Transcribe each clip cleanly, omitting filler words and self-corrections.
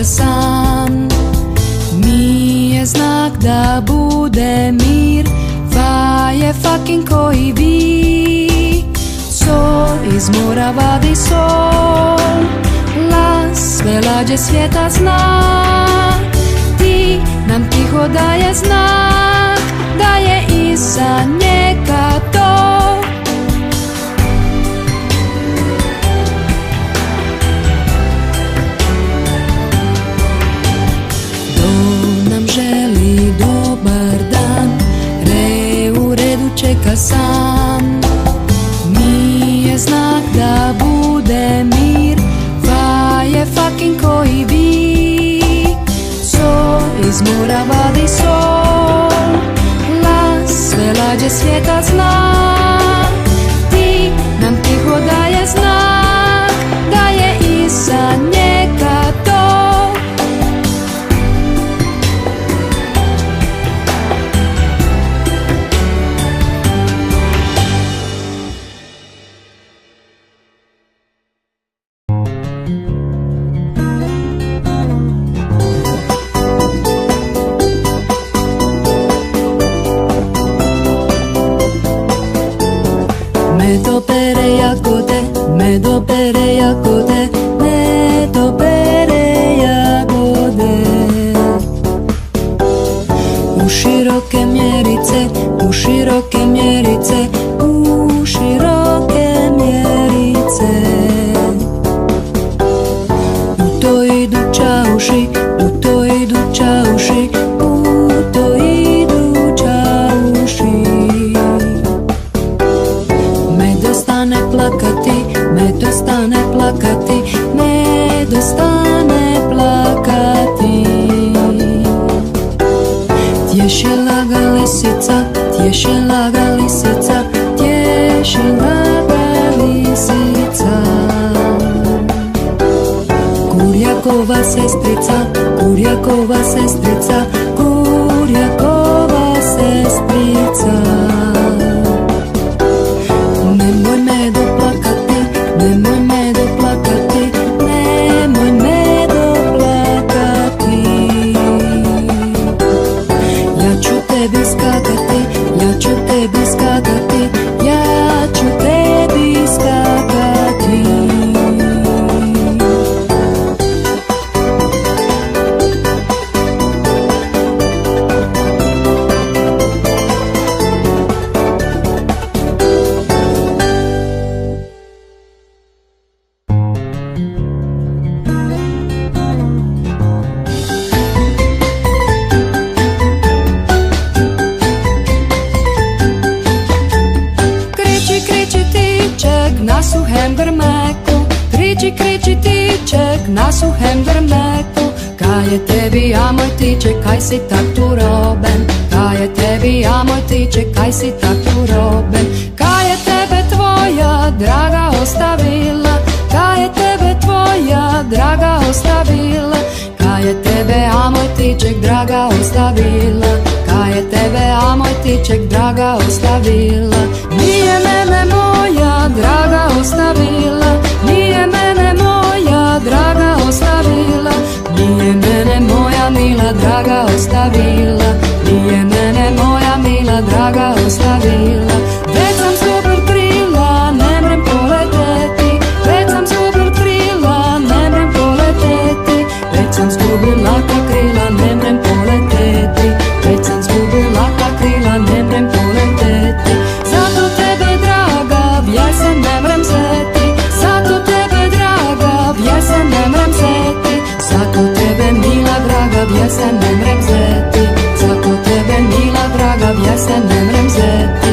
čeka sam. Nije znak da bude mir, va je fucking koji vi. Sol iz mora vadi sol, sve lađe svijeta zna. Ti nam tiho daje znak, da je iza njega to. Do nam želi dobar dan, u redu čeka sam. Nije znak da bude mir, je fucking koji vi. Sol iz mora vadi sol, sve lađe svijeta zna. Ti nam tiho daje znak, da je iza njega to. Medopere jagode, medopere jagode. U široke mjerice, u široke mjerice, u široke mjerice. U to idu čauši, u to idu čauši, u to idu čauši. Medostane plakati, medostane plakati, medostane plakati. Tješila ga lisica, tješila ga lisica, tješila ga lisica. Kurjakova sestrica, kurjakova sestrica, kurjakova sestrica. Nemoj me doplakati, nemoj me doplakati, nemoj me doplakati. Ja ću tebi skakati, ja ću tebi skakati, ja ću tebi skakati. Na suhem grmeku, kriči, kriči tiček na suhem grmeku. Kaj je tebi, a moj tiček, kaj si tak tu roben? Kaj je tebi, a moj tiček, kaj si tak tu roben? Kaj je tebe tvoja draga ostavila? Kaj je tebe tvoja draga ostavila? Kaj je tebe, a moj tiček, draga ostavila? Kaj je tebe, a moj tiček, draga ostavila? Nije mene moja draga ostavila, nije mene moja draga ostavila, nije mene moja mila draga ostavila, nije mene moja mila draga ostavila. Već sam super krila, ne mrem poleteti, već sam super krila, ne mrem poleteti, već sam zgubila krila, ne mrem poleteti, već sam zgubila krila, ne mrem poleteti. Zato tebe draga, vjesen ne mrem zeti, zato tebe draga, vjesen ne mrem zeti, zato tebe mila draga, vjesen ne mrem zeti, zato tebe mila draga, vjesen ne mrem zeti.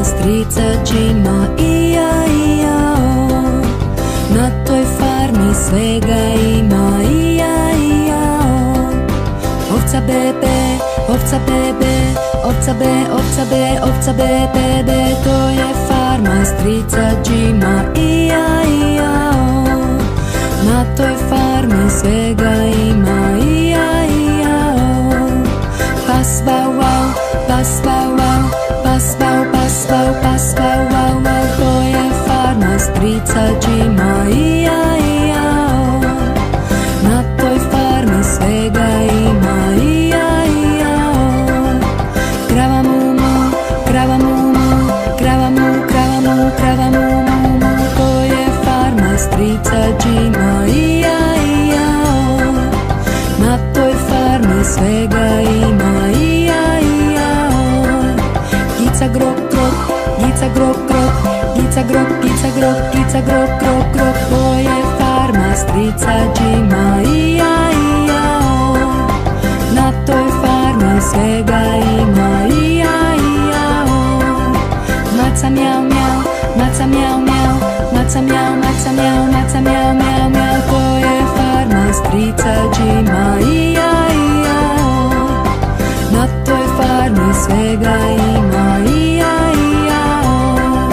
Strica Džima ija o, na toj farmi svega ima ija o. Ovca bebe, ovca bebe, ovca be, ovca be, ovca bebe, to je farma strica Džima, ija, ija, o. Na toj farmi svega ima, ija, ija, o. Pas, vau, vau, pas, vau, vau, pas, vau, pas, vau, pas, vau, vau, vau, to je farma strica Džima, ija, ija, o. Na toj farmi svega ima, ija, ija, o. Krava mu, mu, krava mu, mu, krava mu, krava mu, krava mu, mu, mu, to je farma strica Džima, ija, ija, o. Na toj farmi svega ima, ija, ija, o. Gica grok, grok, gica grok, grok, gica grok, gica grok, gica grok, grok, grok, to je farma strica Džima, ija, ija, o. Na toj farmi svega ima, ija, ija, o. Maca mjau, mjau, maca mjau, mjau, maca mjau, maca mjau, maca mjau, mjau, mjau, to je farma strica Džima, ija, ija, o. Na toj farmi svega ima, ija, ija, o.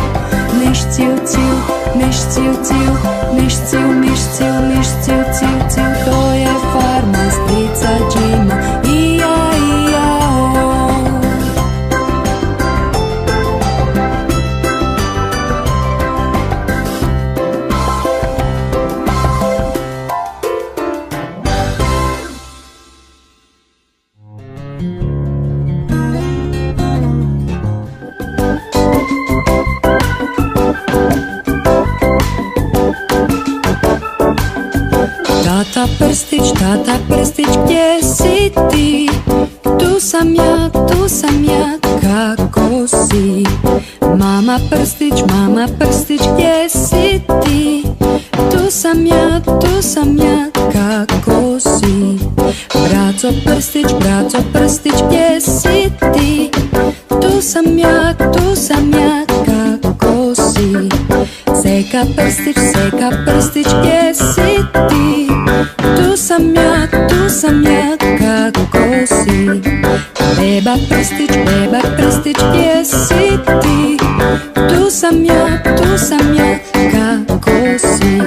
Miš ciu, ciu, miš ciu, ciu, miš ciu, miš ciu, miš ciu, ciu, ciu, to je farma strica Džima, ija, ija, o. Tata prstić, gdje si ti? Tu sam ja, kako si? Mama prstić, gdje si ti? Tu sam ja, kako si? Braco prstić, gdje si ti? Tu sam ja, kako si? Seka prstić, gdje si ti? Tu sam ja, kako si? Beba prstić, gdje si ti? Tu sam ja, kako si?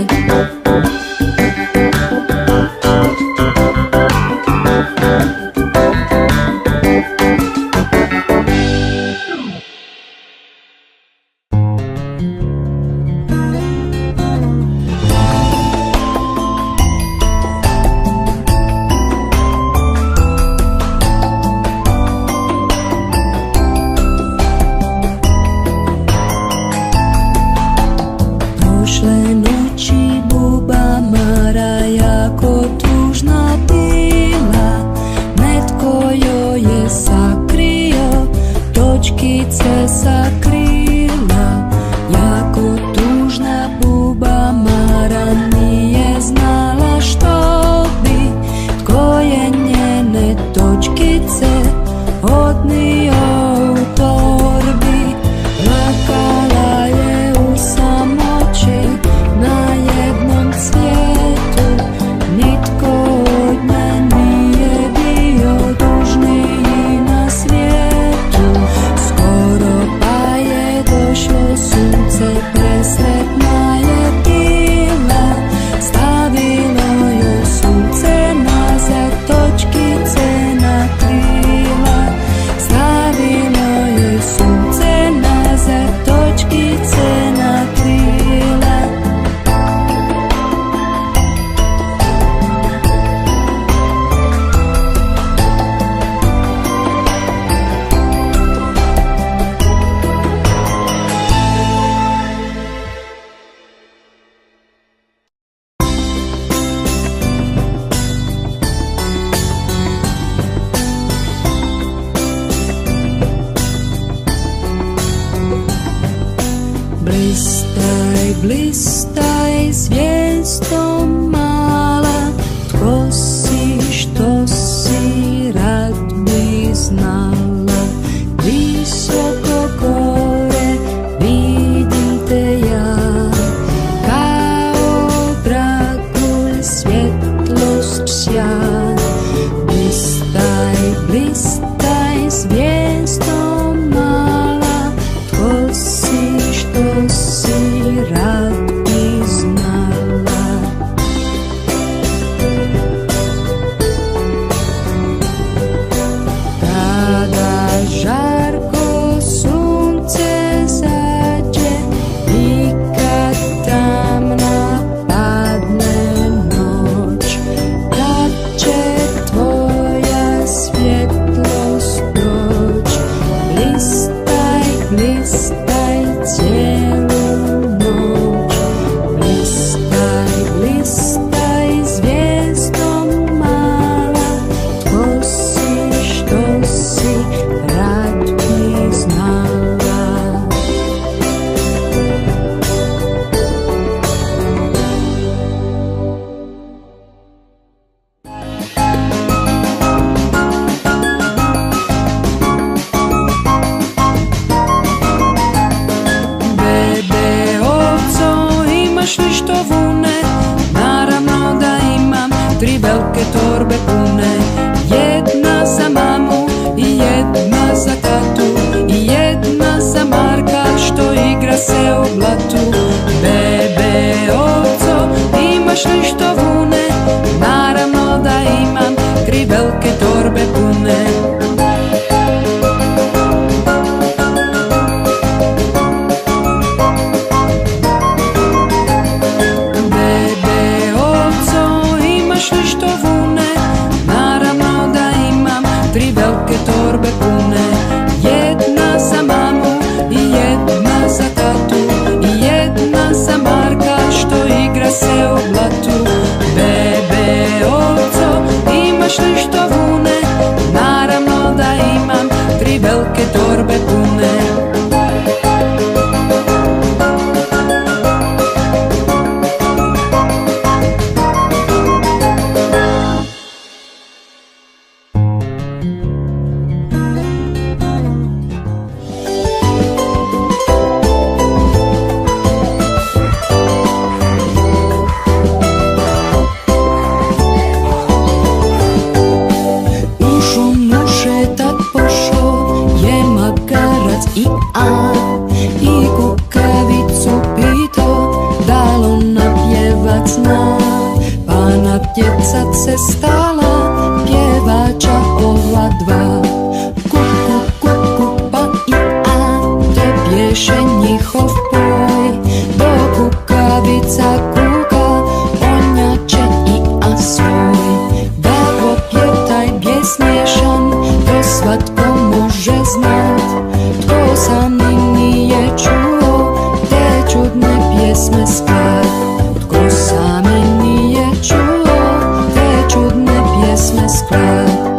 Blistaj zvijezdo mala, tko si, što si, rad bi znala. Visoko gore vidim te ja, kao dragulj svjetlost sja. Blistaj torbe pune. Jedna za mamu i jedna za tatu, i jedna za Marka što igra se u blatu. Bebe, oco, imaš li što vune? Naravno da imam, 3 velike torbe pune. I kukavicu pito, da li ona pjevat zna, pa na pjecat se stala pjevača ova dva. Kuku, kuku, pa i a, to pješe njihov poj, do kukavica kuka, onjače i a svoj. Da popje taj bijes miješan, to svatko može znat. Tko sami nije čuo te čudne pjesme sklad? Tko sami nije čuo te čudne pjesme sklad?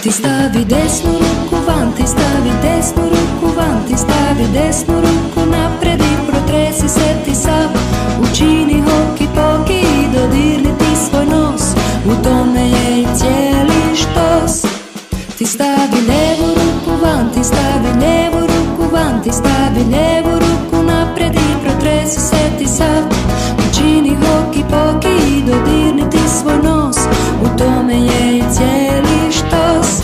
Ti stavi desnu ruku van, ti stavi desnu ruku van, ti stavi desnu ruku napred i protresi se ti sav. Učini hoki poki i dodirni ti svoj nos, u tome je i cijeli štos. Ti stavi lijevu ruku van, ti stavi lijevu ruku van, ti stavi lijevu ruku napred i protresi se ti sav. Učini hoki poki i dodirni ti svoj nos, u tome je i cijeli štos.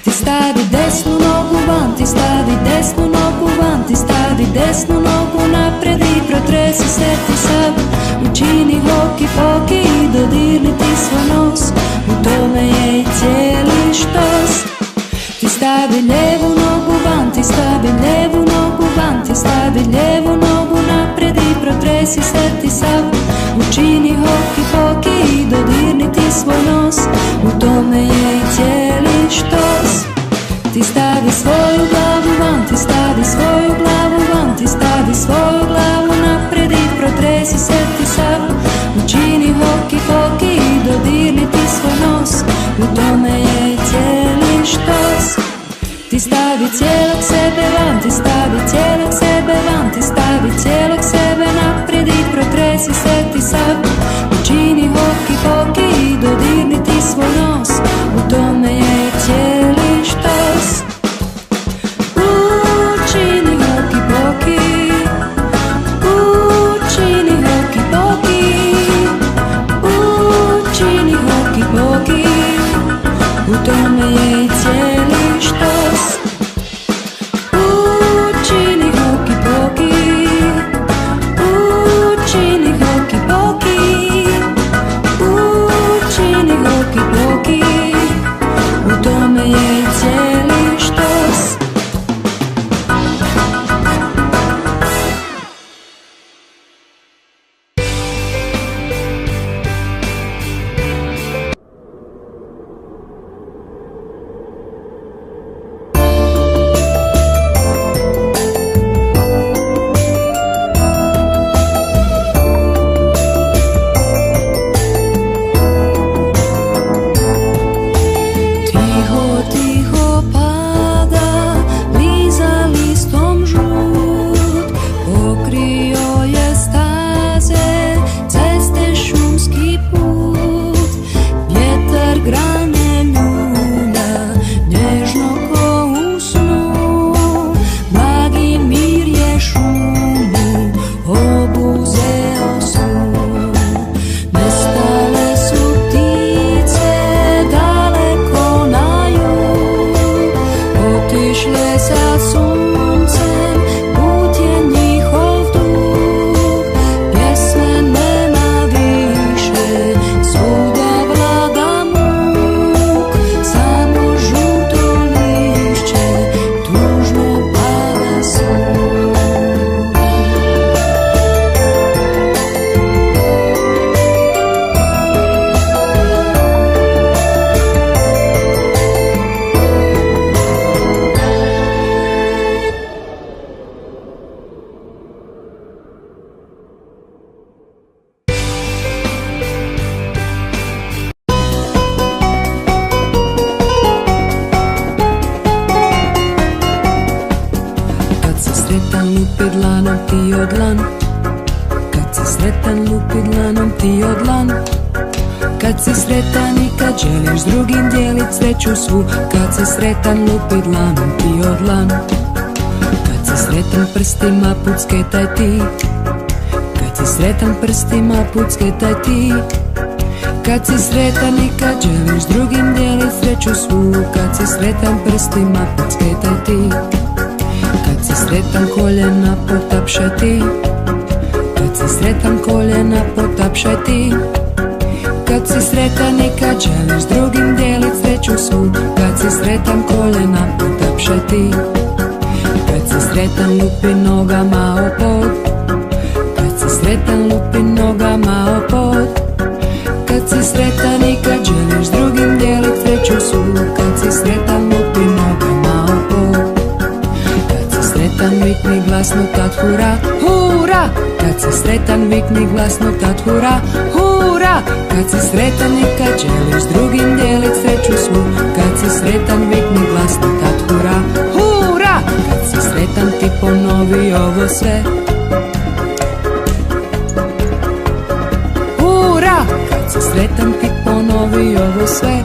Ti stavi desnu nogu van, ti stavi desnu desnu nogu van, ti stavi desnu nogu napred i protresi se ti sav. Učini hoki poki i dodirni ti svoj nos, u tome je i cijeli štos. Ti stavi lijevu nogu van, ti stavi lijevu nogu van, ti stavi lijevu nogu napred i protresi se ti sav. Učini hoki poki i dodirni ti svoj nos, u tome je i cijeli štos. Ti stavi svoju glavu van, ti stavi svoju glavu van, ti stavi svoju glavu napred i protresi se ti sav. Učini hoki poki i dodirni ti svoj nos, u tome je i cijeli štos. Ti stavi cijelog sebe van, ti stavi cijelog sebe van, ti stavi cijelog sebe napred i protresi se ti sav. Učini hoki poki i dodirni ti svoj nos, u tome je cijeli štos. Učini hoki poki, učini hoki poki, učini hoki poki, u tome je i cijeli štos. Učini hoki poki, učini hoki poki, učini hoki poki, u tome je i cijeli štos. Kad si sretan i kad želiš s drugim dijelit sreću svu, kad si sretan lupi dlanom ti o dlan. Kad si sretan prstima pucketaj ti, kad si sretan prstima pucketaj ti. Kad si sretan i kad želiš s drugim dijelit sreću svu, kad si sretan prstima pucketaj ti. Kad si sretan koljena potapšaj ti, kad si sretan koljena potapšaj ti. Kad si sretan i kad želiš s drugim dijelit sreću svu, kad si sretan koljena potapšaj ti. Kad si sretan lupi nogama o pod, kad si sretan lupi nogama o pod. Kad si sretan i kad želiš s drugim dijelit sreću svu, kad si sretan lupi nogama o pod. Kad si sretan vikni glasno tad hura, hura. Kad si sretan vikni glasno tad hura, hura. Kad si sretan i kad želiš s drugim dijelit sreću svu, kad si sretan vikni glasno tad hura, hura. Kad si sretan ti ponovi ovo sve, hura. Kad si sretan ti ponovi ovo sve,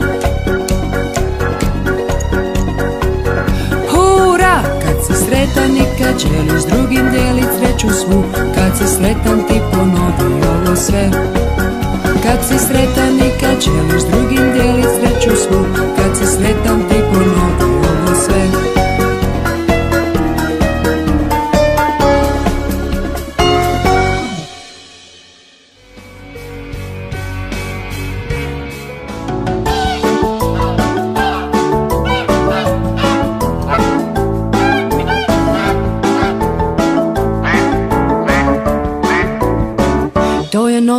hura. Kad si sretan i kad želiš s drugim dijelit sreću svu, kad si sretan ti ponovi ovo sve. Kad si sretan i kad želiš s drugim dijelit sreću svu, kad si sretan ti ponovi ovo sve.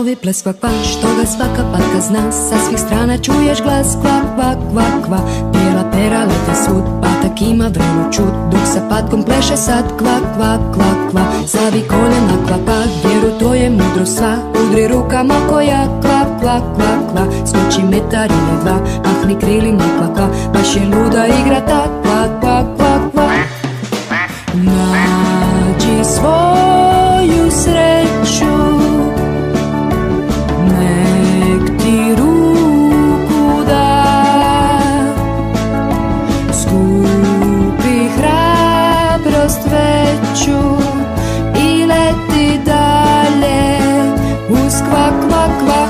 novi ples kvak kvak, što ga svaka patka zna. Sa svih strana čuješ glas kvak kvak kvak kvak. Bijela pera lete svud, patak ima vrelu čud, dok sa patkom pleše sad kvak kvak kvak kvak. Zavi koljena kvapak, vjeru to je mudro sva, udri rukama koja kvak kvak kvak kvak. Skoči metar ili dva, mahni krilima kvak kvak, baš je luda igra tak kvak kvak kvak kvak. Nađi svoju sreću, nek ti ruku da, skupi hrabrost veću i leti dalje uz kvak kvak kvak.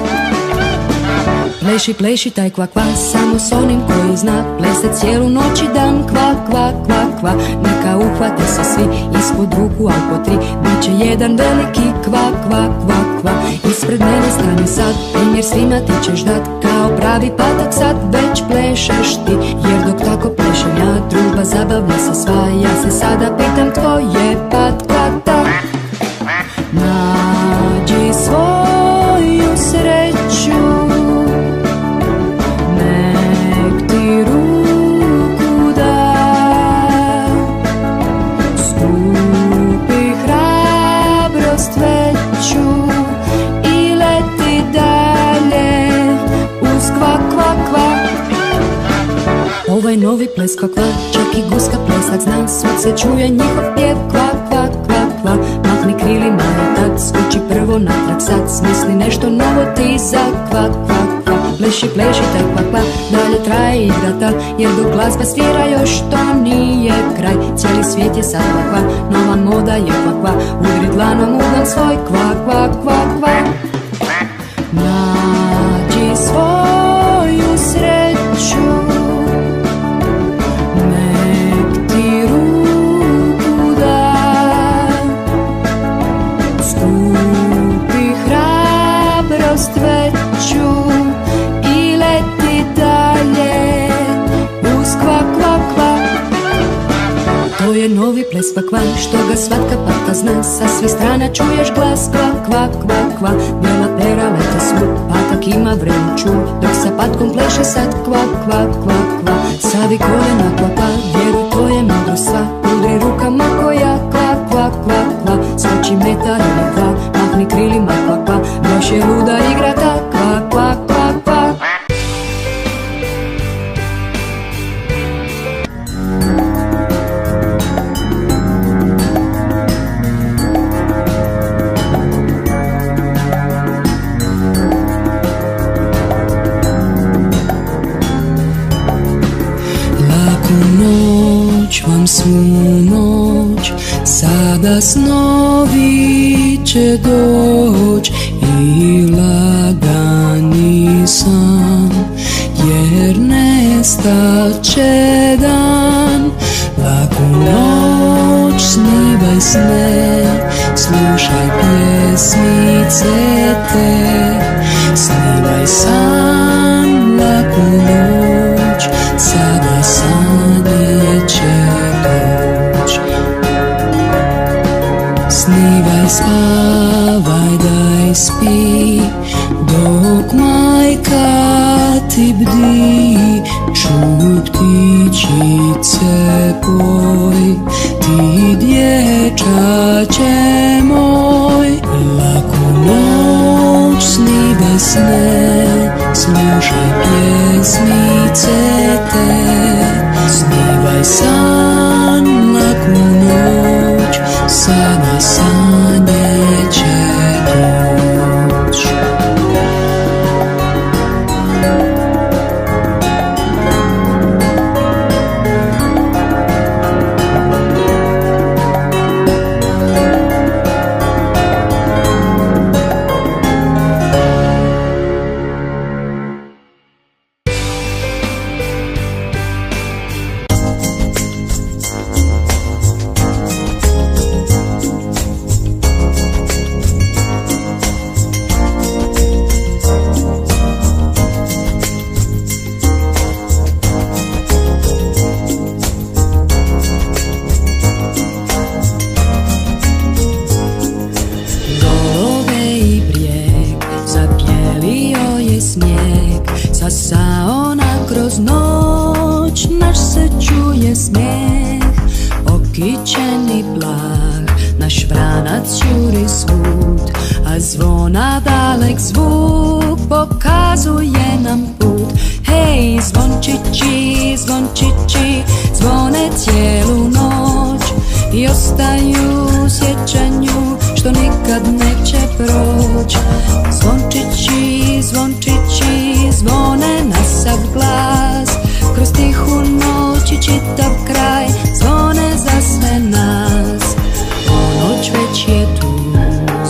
Pleši, pleši taj kvak kvak, samo s onim koji zna plesat cijelu noć i dan kvak kvak kvak kvak. Neka uhvate se svi ispod ruku, al po tri, bit će jedan veliki kvak kvak kvak kvak. Ispred mene stani sad, primjer svima ti ćeš dat, kao pravi patak sad već plešeš ti. Jer dok tako plešem ja, družba zabavna se sva, ja se sada pitam tko je pat kvak tak. Nađi svoju sreću, nek ti ruku da, skupi hrabrost veću i leti dalje uz kvak kvak kvak. Ovaj novi ples kvak kvak, čak i guska plesak zna, svud se čuje njihov pjev kvak kvak kvak kvak. Mahni krilima i tad, skoči prvo natrag sad, smisli nešto novo ti za kvak kvak kvak. Pleši, pleši taj kvak kvak, dalje traje igra ta, jer dok glazba svira još to nije kraj. Cijeli svijet je sad kvak kvak, nova moda je kvak kvak, udri dlanom u dlan svoj kvak kvak kvak kvak. Nađi svoju sreću, nek ti ruku da, skupi hrabrost veću i leti dalje uz kvak kvak kvak. To je novi ples kvak kvak, što ga svatka patka zna, sa svih strana čuješ glas kvak kvak kvak kvak. Bijela pera lete svud, patak ima vrelu čud, dok sa patkom pleše sad kvak kvak kvak kvak. Savi koljena kvak kvak, vjeruj to je mudro sva, udri rukama koja kvak kvak kvak kvak. Skoči metar ili dva, mahni krilima kvak kvak, baš je luda igra ta kvak kvak kvak kvak. Vam svu noć, sada snovi će doć i lagani san, jer nestat će dan. Laku noć, snivaj sne, slušaj pjesmice te, snivaj san, laku noć, sada sanje će doć. Snivaj, spavaj, daj spi, dok majka ti bdi. Čuj ptičice poj, ti dječače moj. Laku noć, snivaj sne, slušaj pjesmice te, snivaj san, laku noć, sada sanje će doć. sjećeni blah, naš vranac juri svud, a zvona dalek zvuk pokazuje nam put. Hej, zvončići, zvončići, zvone cijelu noć i ostaju u sjećanju što nikad neće proć. Zvončići, zvončići, zvone na sav glas, kroz tihu noć i čitav kraj zvone za sve nas. Ponoć već je tu,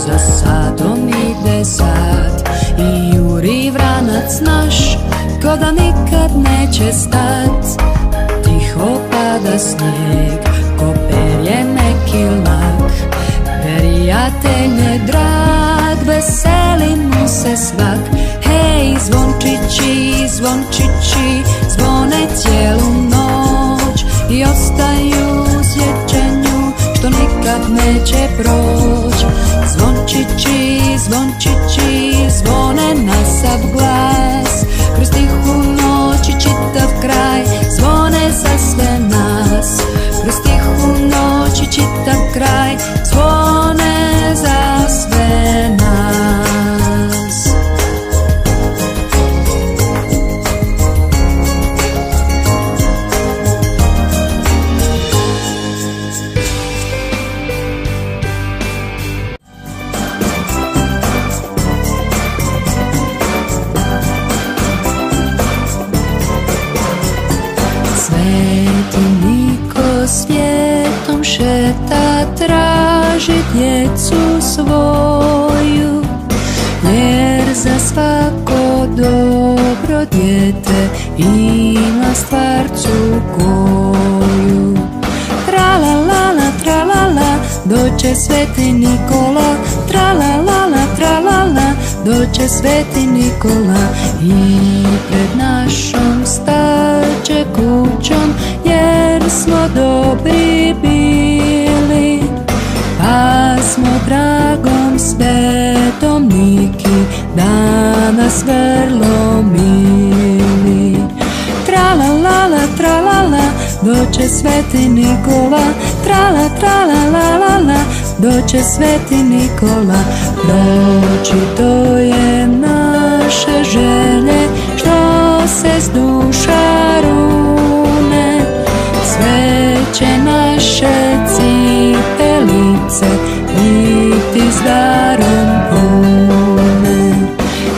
za sadom ide sad i juri vranac naš, ko da nikad neće stat. Tiho pada snijeg, ko perje neki lak, prijatelj drag, veseli mu se svak. Hej, zvončići, zvončići, zvone cijelu noć i ostaju u sjećanju što nikad neće proć. Zvončići, zvončići, zvone na sav glas, kroz tihu noć i čitav kraj zvone za sve nas. Kroz tihu noć i čitav kraj zvone za sve nas. Sveti Niko svijetom šeta, traži djecu svoju, jer za svako dobro dijete ima stvarcu koju. Tra-la-la-la, tra-la-la, doće Sveti Nikola. Tra-la-la-la, tra-la-la, doće Sveti Nikola i pred našom staće kućom, jer smo dobri bili, pa smo dragom Svetom Niki danas vrlo mili. Tra-la-la-la, tra-la-la, doće Sveti Nikola. Tra-la, tra-la-la-la-la, doće Sveti Nikola. Doći to je naše želje, što se s duša rune. Sve će naše cipelice biti s darom pune.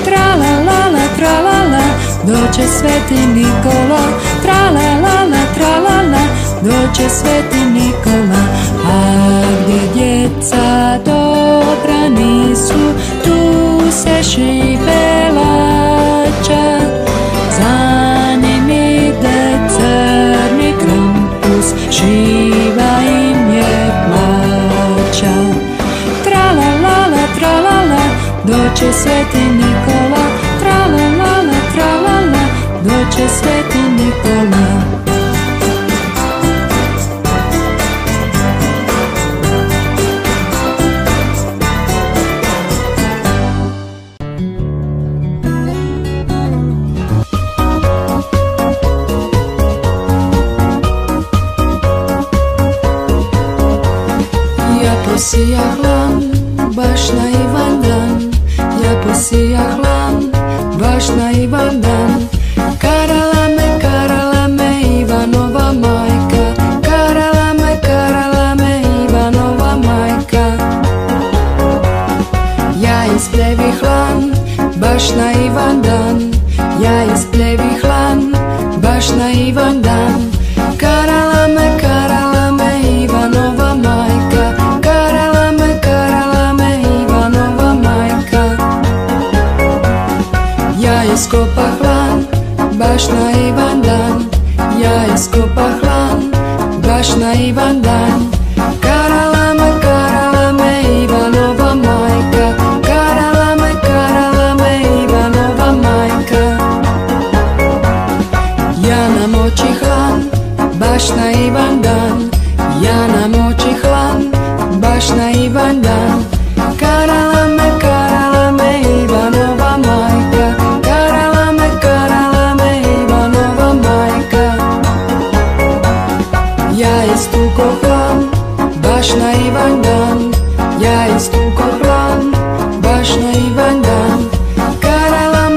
Tra-la-la-la, tra-la-la, doće Sveti Nikola. Tra-la-la-la, tra-la-la, doće Sveti Nikola. A gdje djeca dobra nisu, tu se šibe laća, za njim ide crni Krampus, šiva im je plaća. Tra-la-la-la, tra-la-la, doće Sveti Nikola. Tra-la-la-la, tra-la-la, doće Sveti Nikola. Posijah lan, baš na Ivandan, ja posijah lan, baš na Ivandan. Karala me Ivanova majka, karala me Ivanova majka. Ja isplevih lan, baš na Ivandan, ja isplevih lan, baš na Ivandan. Karala me Ivanova majka, karala me Ivanova majka. Ja iskopah lan, baš na Ivandan, ja iskopah lan, baš na Ivandan. Karala me Ivanova majka, karala me Ivanova majka. Ja namočih lan, baš na Ivandan, ja namočih lan, baš na Ivandan. Karala me Ivanova majka, karala me Ivanova majka. Ja istukoh lan, baš na Ivanjdan, ja istukao plan, baš na Ivanjdan. Karala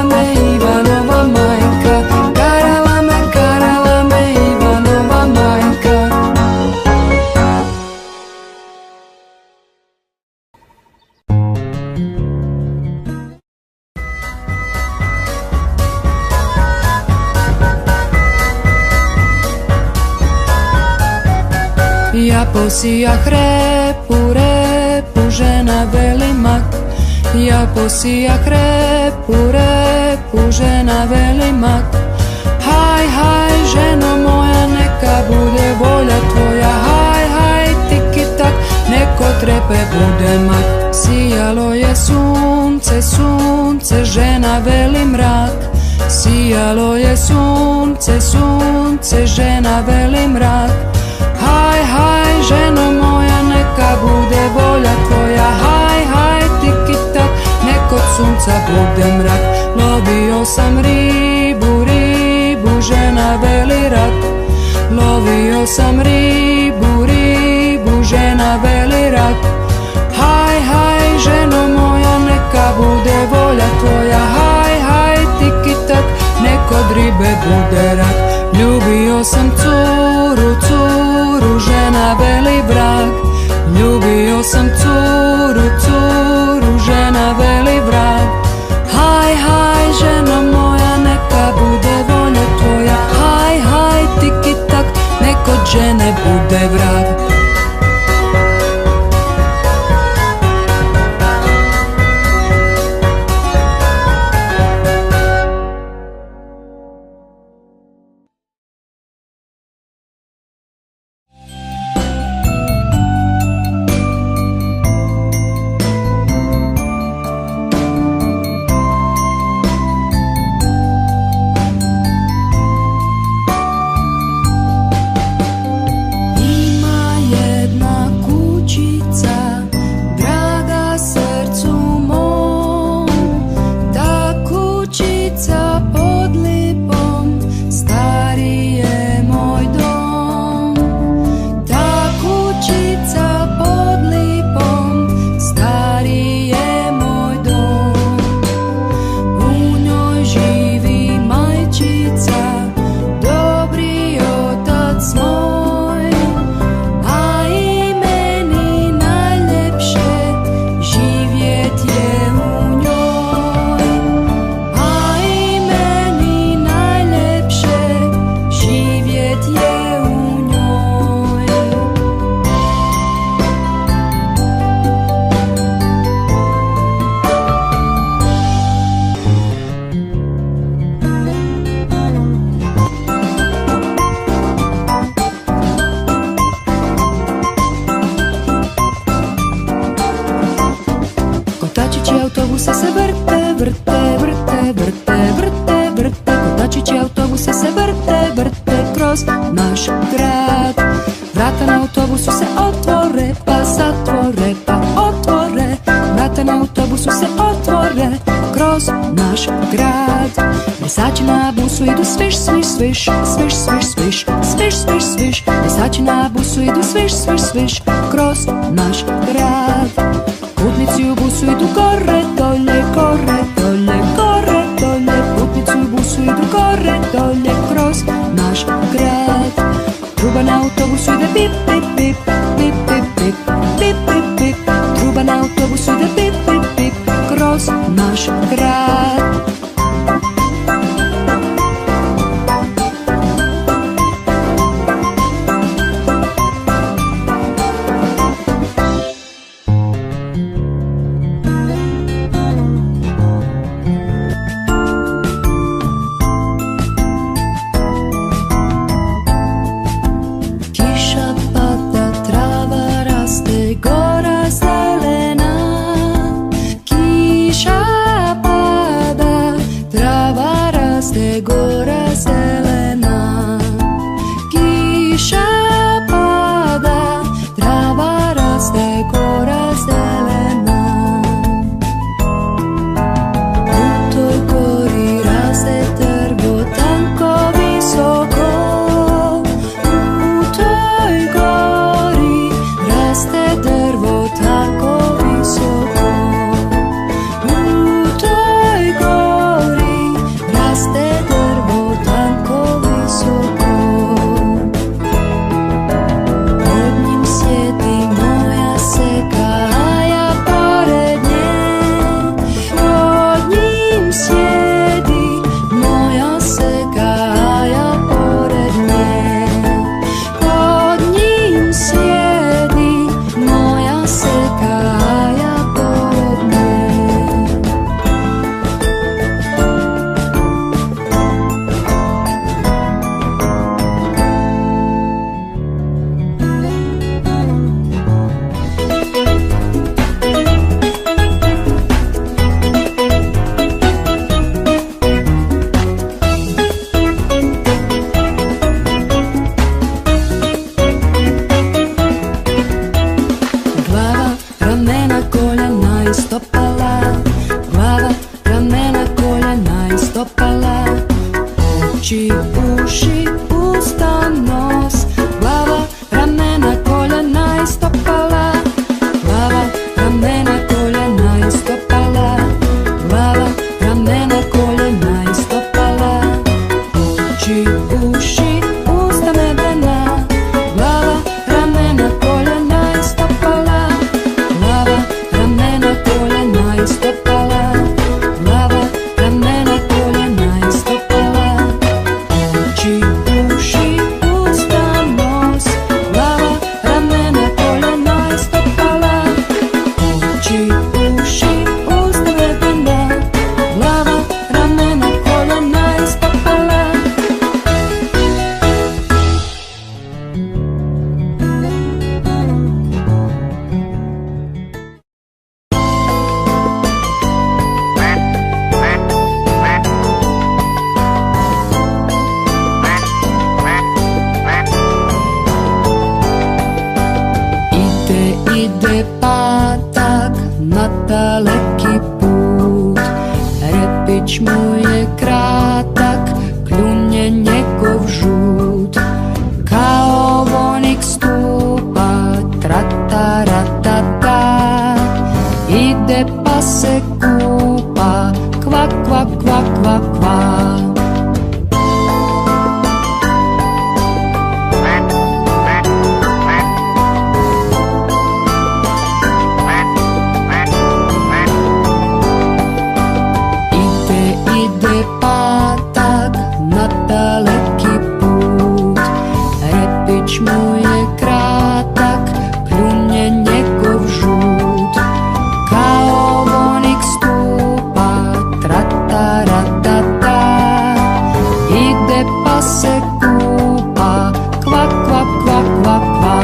me Ivanova majka, karala me Ivanova majka. Ja posijah repu, repu, žena veli mak. Ja posijah repu, repu, žena veli mak. Haj, haj, ženo moja, neka bude volja tvoja. Haj, haj, tiki tak, neko trepe bude mak. Sijalo je sunce, sunce, žena veli mrak. Sijalo je sunce, sunce, žena veli mrak. Haj, haj, ženo moja, neka bude volja tvoja. Haj, haj, tiki tak, nek od sunca bude mrak. Lovio sam ribu, ribu, žena veli rak. Lovio sam ribu, ribu, žena veli rak. Haj, haj, ženo moja, neka bude volja tvoja. Haj, haj, tiki tak, nek od ribe bude rak. Ljubio sam curu, curu, žena veli vrag. Ljubio sam curu, curu, žena veli vrag. Haj, haj, ženo moja, neka bude volja tvoja. Haj, haj, tiki tak, nek od žene bude vrag. Naš grad, vrata na autobusu se otvore pa zatvore pa otvore. Vrata na autobusu se otvore kroz naš grad. Plesači na busu idu sviš, sviš, sviš, sviš, sviš, sviš, sviš, sviš, sviš. Plesači na busu idu sviš, sviš, sviš kroz naš grad. Putnici u busu idu gore, dolje, gore, dolje, gore, dolje. Putnici u busu idu gore, dolje kroz naš grad. Truba na autobusu ide pip, pip, pip, pip, pip, pip, pip, pip, pip. Truba na autobusu ide pip, pip, pip, kroz naš grad. daleki put. Repić mu je kratak, kljunje njegov žut. Kao vonik stupa, tra-ta-ra-ta-ta. Ide pa se kupa, kva, kva, kva, kva, kva. Ide patak na daleki put. Repić mu je kratak, kljunje njegov žut. Kao vonik stupa, tra-ta-ra-ta-ta. Ide pa se kupa, kva, kva, kva, kva, kva.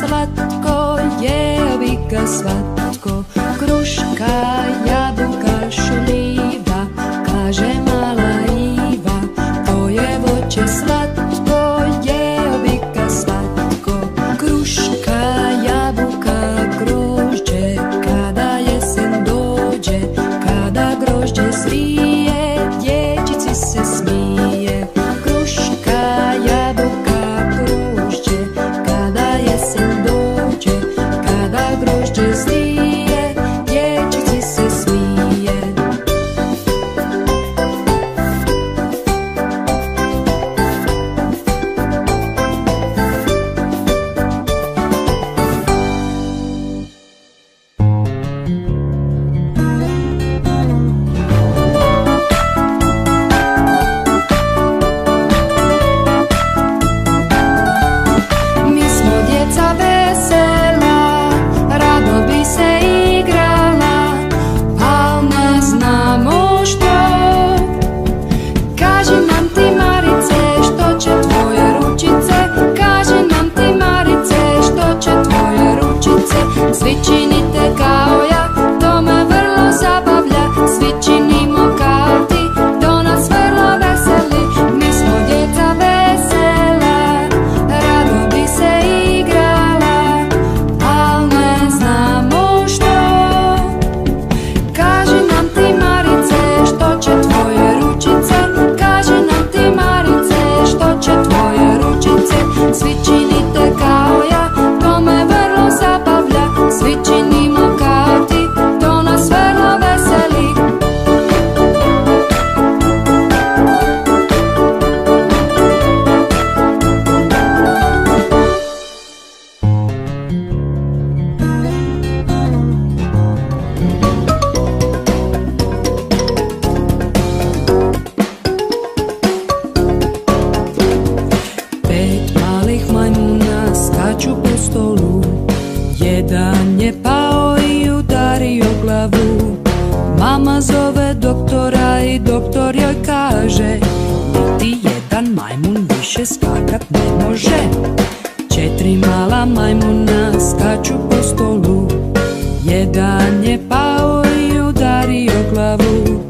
Slatko, jevi ga svatko. Kruška, jabuka, šljiva, kaže mala Iva. To je voće slatko, jevi ga svatko. Kruška, jabuka, grožđe, kada jesen dođe. Kada grožđe zrije, dječici se smije. Kruška, jabuka, grožđe, kada jesen dođe. Kada grožđe zrije, dječici se smije. Mi smo djeca vesela, rado bi se igrala, al ne znamo što. Kaži nam ti, Marice, što će tvoje ručice. Kaži nam ti, Marice, što će tvoje ručice. Svi činite kao ja, to me vrlo zabavlja. Svi činimo kao ti, to nas vrlo veseli. Mi smo djeca vesela, rado bi se igrala, al ne znamo što. Kaži nam ti, Marice, što će tvoje ručice. Kaži nam ti, Marice, što će tvoje ručice. Svi činite kao ja, to me vrlo zabavlja. Svi činimo kao ti, to nas vrlo veseli. Pet malih majmuna skaču po stolu. Jedan je pao i udario glavu. Mama zove doktora i doktor joj kaže: niti jedan majmun više skakat ne može. Četiri mala majmuna skaču po stolu. Jedan je pao i udario glavu.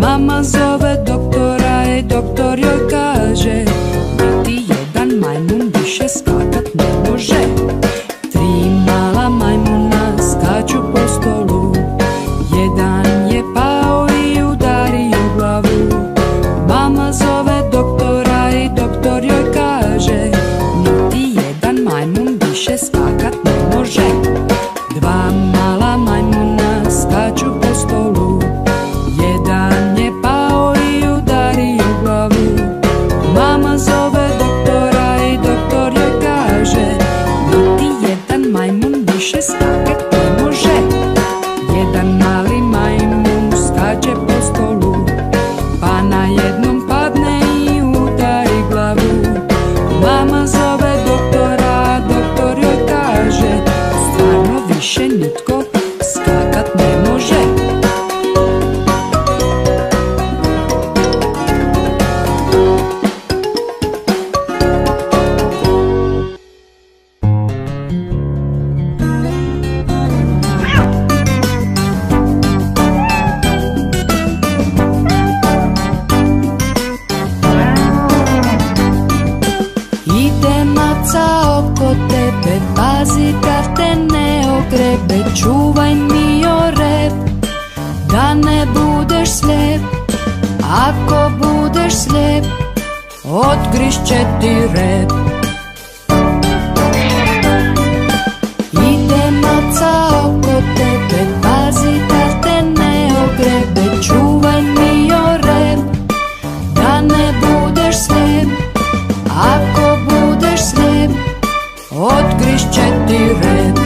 Mama zove doktora i doktor joj kaže: niti jedan majmun više skakat ne može. Tri mala majmuna skaču po stolu. Jedan je pao i udario glavu. Mama zove doktora i doktor joj kaže: niti jedan majmun više skakat ne može. Dva mala majmuna skaču po stolu. Jedan je pao i udario glavu. Mama zove doktora i doktor joj kaže: niti jedan majmun više skakat ne može. Jedan mali majmun skače po stolu, pa na jednom padne i udari glavu. Mama maca oko tebe, pazi da te ne ogrebe, čuvaj mio rep, da ne budeš slijep. Ako budeš slijep, otkrišće ti rep. Ide maca oko tebe, pazi da te ne ogrebe, čuvaj mio rep, da ne budeš slijep. Ako budeš slijep, otkrišće ti rep.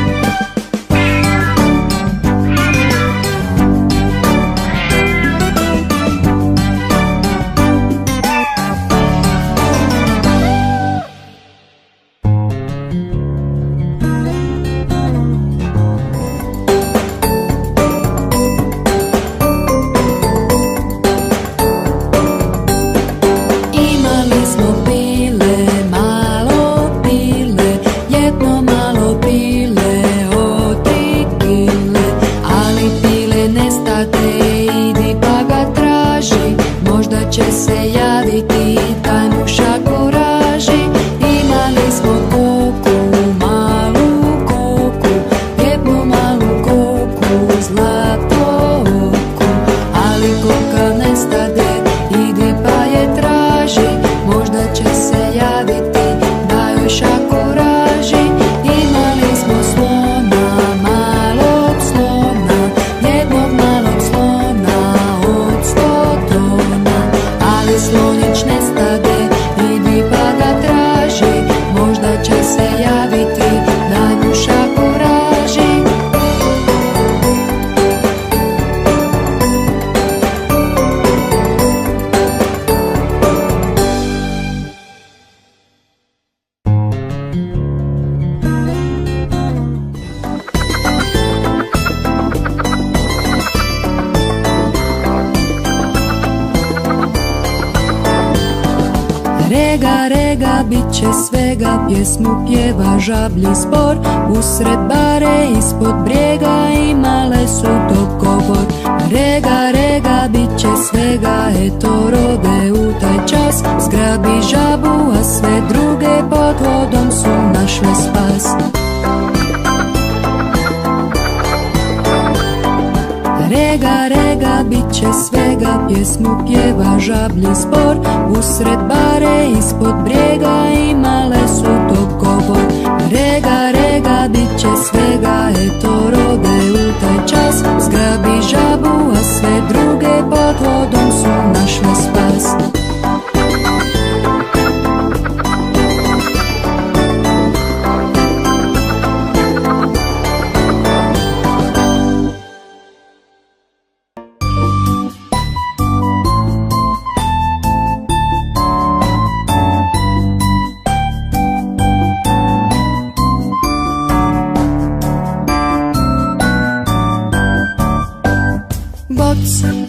Rega, rega, bit će svega, pjesmu pjeva žablji spor. Usred bare, ispod brijega, imale su dogovor. Rega, rega, bit će svega, eto rode u taj čas. Zgrabi žabu, a sve druge pod vodom su našle spas. Rega, rega, bit će svega, pjesmu pjeva žablji spor. Usred bare, ispod brijega, imale su dogovor. Rega, rega, bit će svega, eto rode u taj čas. Zgrabi žabu, a sve druge pod vodom su našle spas.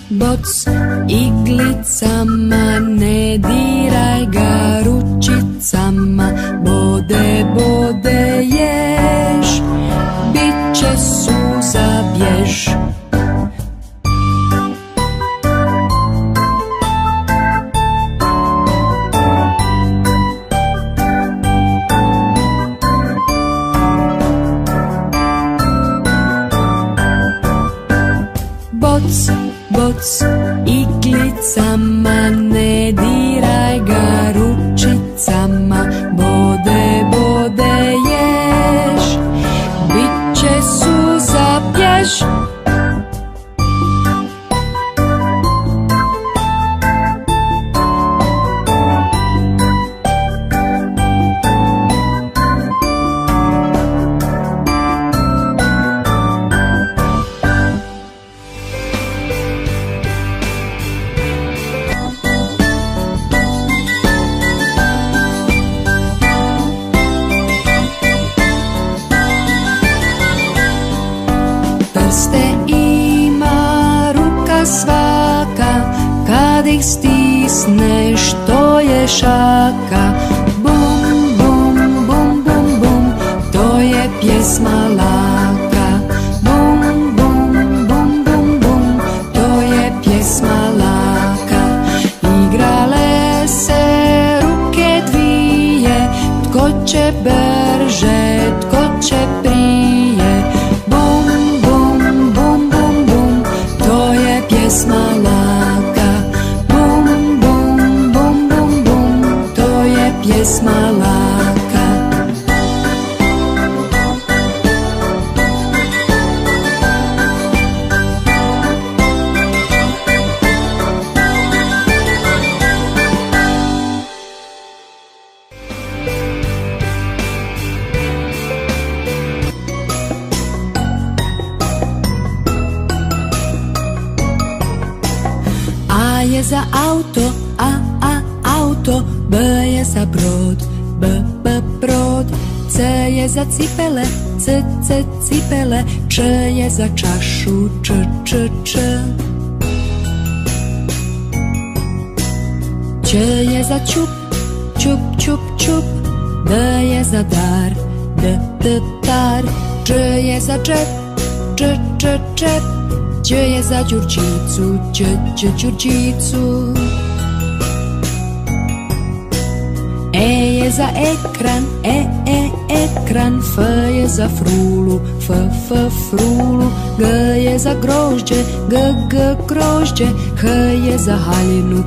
Boc, iglicama, ne diraj ga ručicama. Bode, bode, ješ, bit će suza bjež. Boc, iglicama, ne diraj ga ručicama. Bode, bode, ješ, bit će suza bjež. Prste ima ruka svaka, kad ih stisneš to je šaka. Bum, bum, bum, bum, bum, to je pjesma laka. Bum, bum, bum, bum, bum, to je pjesma laka. Igrale se ruke dvije, tko tko će brže, tko će prije. Bum, bum, bum, bum, bum, to je pjesma laka. Bum, bum, bum, bum, bum, to je pjesma laka. A je za auto, auto. B je za brod, brod. C je za cipele, cipele. Č je za čašu, č. Ć je za čup, čup. D je za dar, dar. Č je za džep, džep. Ć je za đurđicu, đurđicu. E je za ekran, ekran. F je za frulu, frulu. G je za grožđe, grožđe. H je za haljinu,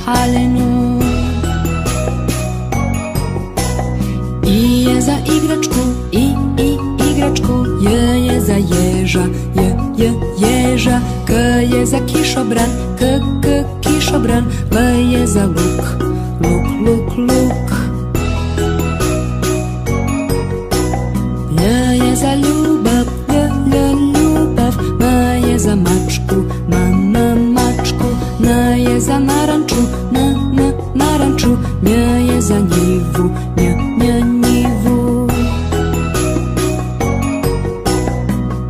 haljinu. I je za igračku, igračku. J je za ježa, ježa. K je za kišobran, kišobran. L je za luk, luk. L je za ljubav, ljubav. M je za mačku, mačku. N je za naranču, naranču. Nj je za njivu, njivu.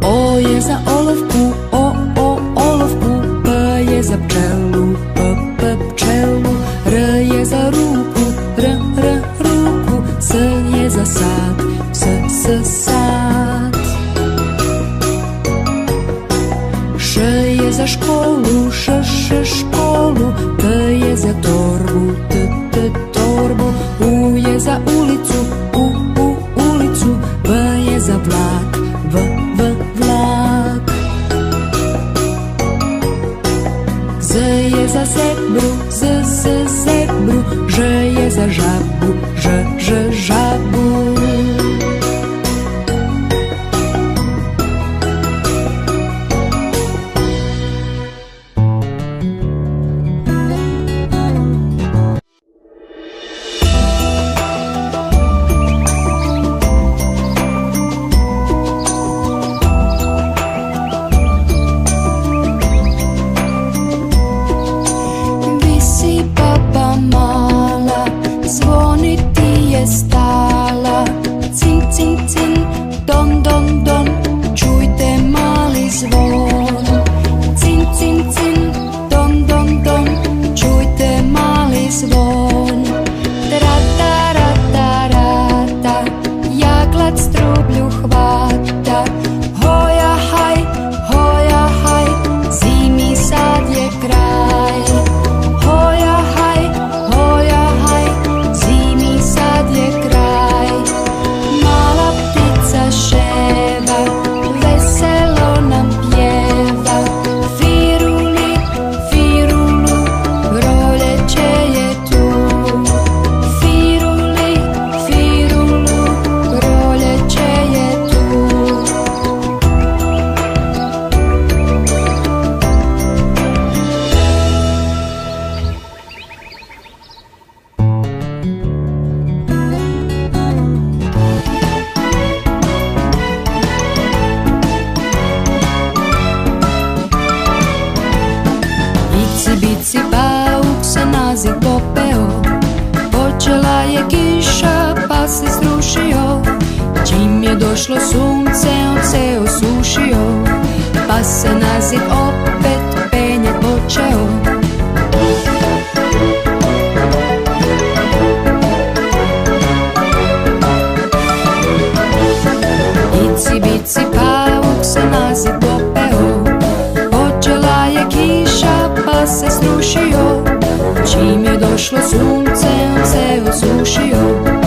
O je za olovku, olovku. P je za pčelu, pčelu. R je za ruku, ruku. S je za sad, sad. Š je za školu, školu. T je za torbu, torbu. U je za ulicu, ulicu. V je za vlak, vlak. Z je za zebru, zebru. Ž je za žabu, žabu. došlo sunce, on se osušio, pa se na zid opet penjat počeo. Ici bici pavuk se na zid popeo, počela je kiša pa se srušio, čim je došlo sunce on se osušio.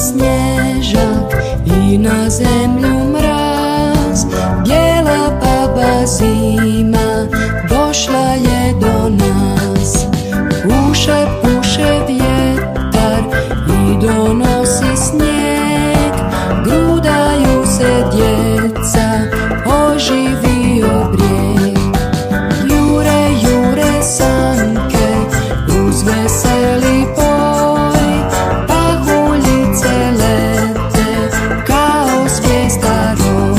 snježak i na zemlju mraz. Bijela baba zima došla je do nas. Puše, puše vjetar i donosi snijeg. Grudaju se djeca, oživio brijeg. Jure, jure sanke uz veseli poj. Pahuljice lete kao zvijezda roj.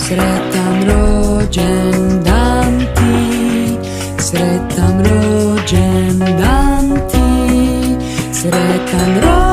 Sretan rođendan ti, sretan rođendan ti, sretan rođendan.